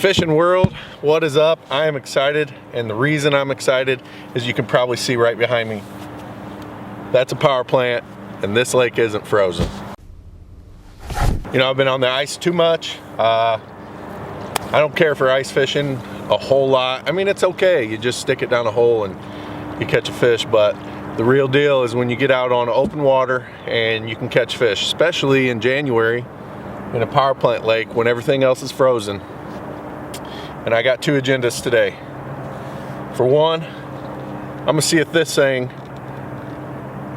Fishing world, what is up? I am excited, and the reason I'm excited is you can probably see right behind me. That's a power plant, and this lake isn't frozen. You know, I've been on the ice too much. I don't care for ice fishing a whole lot. I mean, it's okay. You just stick it down a hole and you catch a fish, but the real deal is when you get out on open water and you can catch fish, especially in January in a power plant lake when everything else is frozen. And I got two agendas today. For one, I'm gonna see if this thing,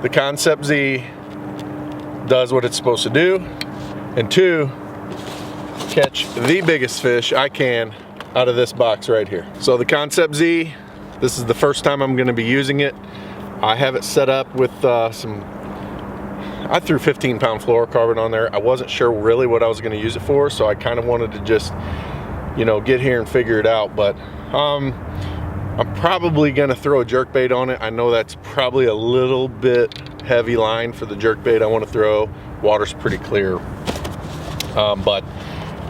the Concept Z, does what it's supposed to do. And two, catch the biggest fish I can out of this box right here. So the Concept Z, this is the first time I'm gonna be using it. I have it set up with I threw 15-pound fluorocarbon on there. I wasn't sure really what I was gonna use it for, so I kind of wanted to just, you know, get here and figure it out. But I'm probably gonna throw a jerkbait on it. I know that's probably a little bit heavy line for the jerkbait I want to throw. Water's pretty clear, but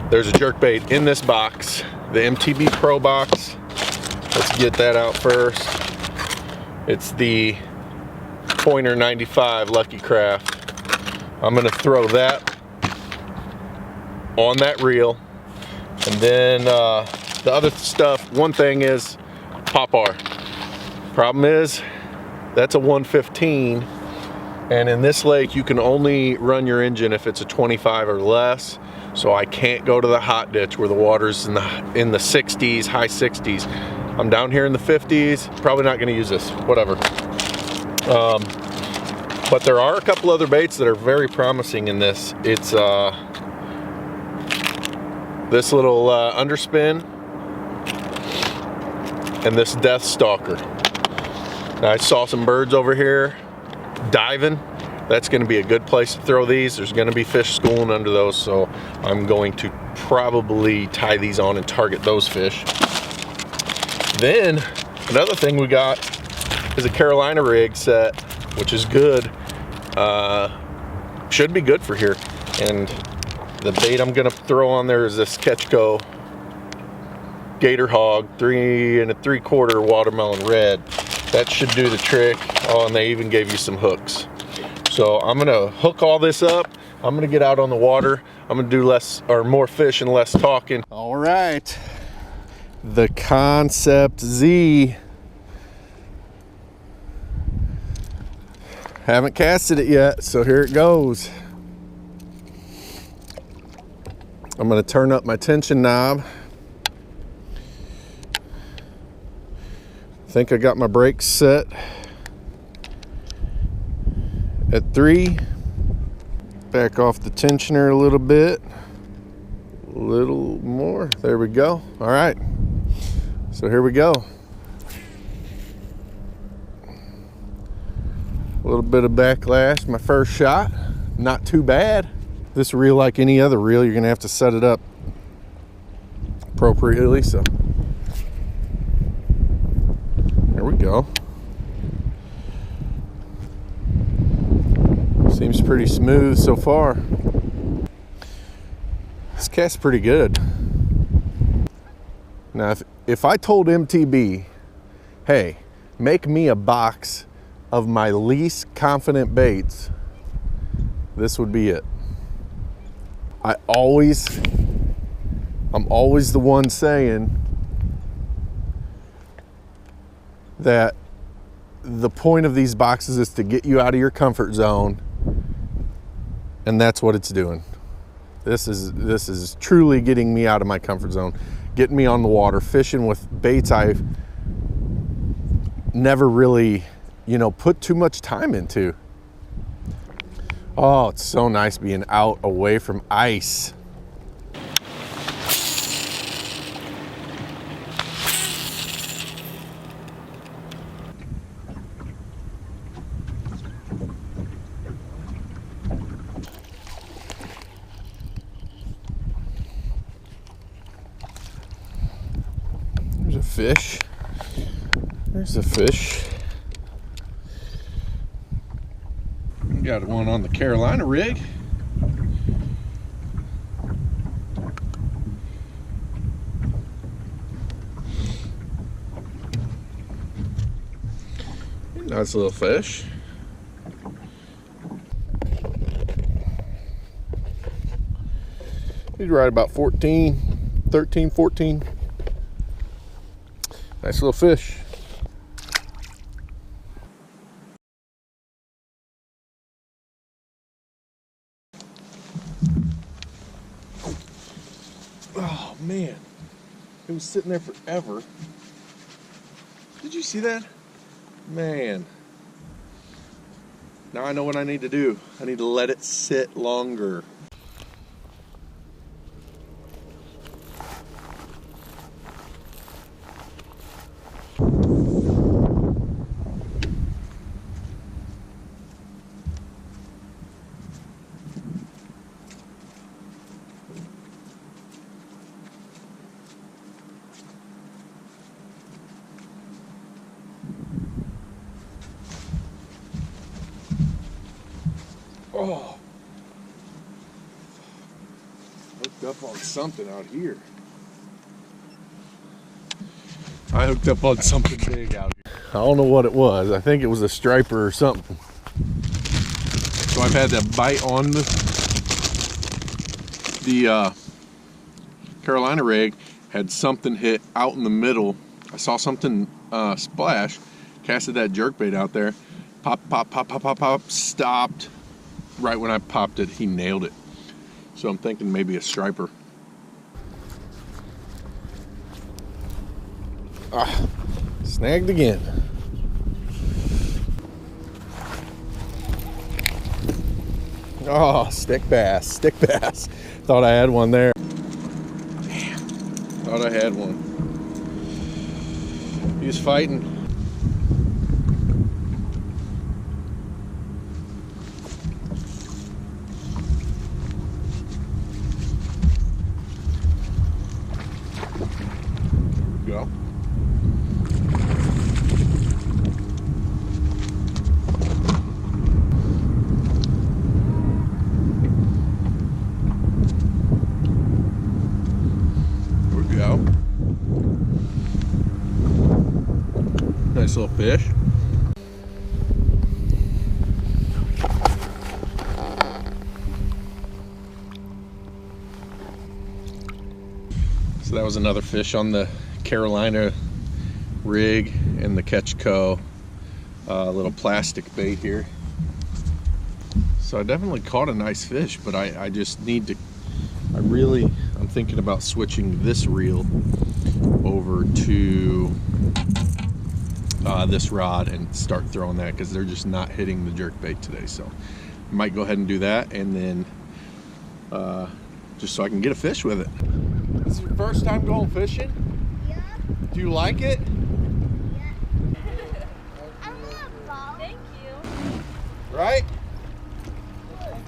there's a jerkbait in this box, the MTB Pro box. Let's get that out first. It's the Pointer 95 Lucky Craft. I'm gonna throw that on that reel. And then the other stuff, one thing is Pop-R. Problem is, that's a 115, and in this lake you can only run your engine if it's a 25 or less, so I can't go to the hot ditch where the water's in the 60s, high 60s. I'm down here in the 50s, probably not gonna use this, whatever. But there are a couple other baits that are very promising in this. It's this little underspin and this Death Stalker. Now, I saw some birds over here diving. That's going to be a good place to throw these. There's going to be fish schooling under those, so I'm going to probably tie these on and target those fish. Then another thing we got is a Carolina rig set, which is good. Should be good for here. And the bait I'm gonna throw on there is this Ketchco Gator Hog 3 3/4 watermelon red. That should do the trick. Oh, and they even gave you some hooks. So I'm gonna hook all this up. I'm gonna get out on the water. I'm gonna do more fish and less talking. All right, the Concept Z. Haven't casted it yet, so here it goes. I'm going to turn up my tension knob. I think I got my brakes set at 3. Back off the tensioner a little bit. A little more. There we go. All right. So here we go. A little bit of backlash. My first shot. Not too bad. This reel, like any other reel, you're gonna have to set it up appropriately. So there we go. Seems pretty smooth so far. This cast's pretty good. Now, if I told MTB, hey, make me a box of my least confident baits, this would be it. I'm always the one saying that the point of these boxes is to get you out of your comfort zone, and that's what it's doing. This is truly getting me out of my comfort zone, getting me on the water, fishing with baits I've never really, you know, put too much time into. Oh, it's so nice being out away from ice. There's a fish. There's a fish. Got one on the Carolina rig. Nice little fish. He's right about 14, 13, 14. Nice little fish. Oh man, it was sitting there forever. Did you see that? Man. Now I know what I need to do. I need to let it sit longer. Oh, hooked up on something out here. I hooked up on something big out here. I don't know what it was. I think it was a striper or something. So I've had that bite on the Carolina rig, had something hit out in the middle. I saw something splash, casted that jerkbait out there. Pop, pop, pop, pop, pop, pop, stopped. Right when I popped it, he nailed it. So I'm thinking maybe a striper. Ah, snagged again. Oh, stick bass, stick bass. Thought I had one there. Man, thought I had one. He was fighting. Go. There we go. Nice little fish. So that was another fish on the Carolina rig and the Catch Co. Little plastic bait here. So I definitely caught a nice fish, but I just need to, I'm thinking about switching this reel over to this rod and start throwing that, because they're just not hitting the jerk bait today. So I might go ahead and do that, and then just so I can get a fish with it. This is your first time going fishing? Do you like it? Yeah. I want a ball. Thank you. Right? Thank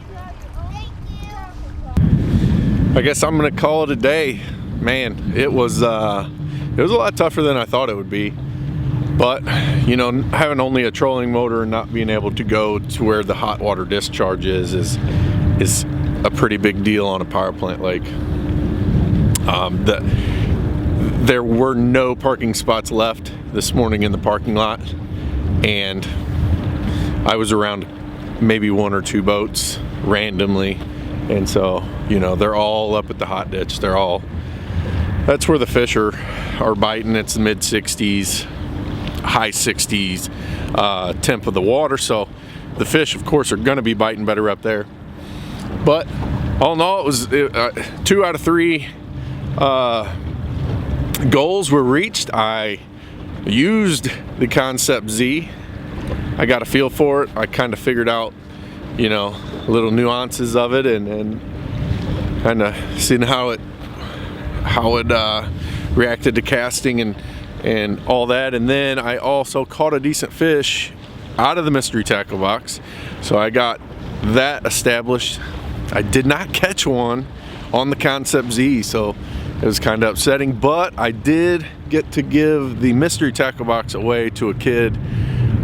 you. I guess I'm gonna call it a day. Man, it was a lot tougher than I thought it would be. But, you know, having only a trolling motor and not being able to go to where the hot water discharge is a pretty big deal on a power plant lake. There were no parking spots left this morning in the parking lot, and I was around maybe one or two boats randomly, and so, you know, they're all up at the hot ditch. That's where the fish are biting. It's the mid 60s, high 60s temp of the water, so the fish, of course, are gonna be biting better up there. But all in all, it was 2 out of 3 goals were reached. I used the Concept Z. I got a feel for it. I kind of figured out, you know, little nuances of it, and kind of seen how it reacted to casting and all that. And then I also caught a decent fish out of the mystery tackle box, so I got that established. I did not catch one on the Concept Z, so it was kind of upsetting, but I did get to give the mystery tackle box away to a kid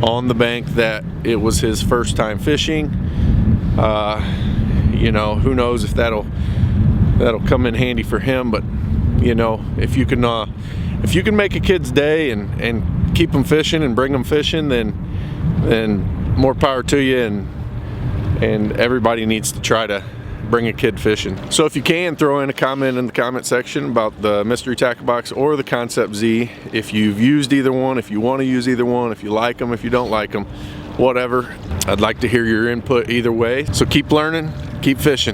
on the bank that it was his first time fishing. You know, who knows if that'll come in handy for him, but you know, if you can make a kid's day and keep them fishing and bring them fishing, then then more power to you, and everybody needs to try to bring a kid fishing. So if you can, throw in a comment in the comment section about the mystery tackle box or the Concept Z. If you've used either one, if you want to use either one, if you like them, if you don't like them, whatever. I'd like to hear your input either way. So keep learning, keep fishing.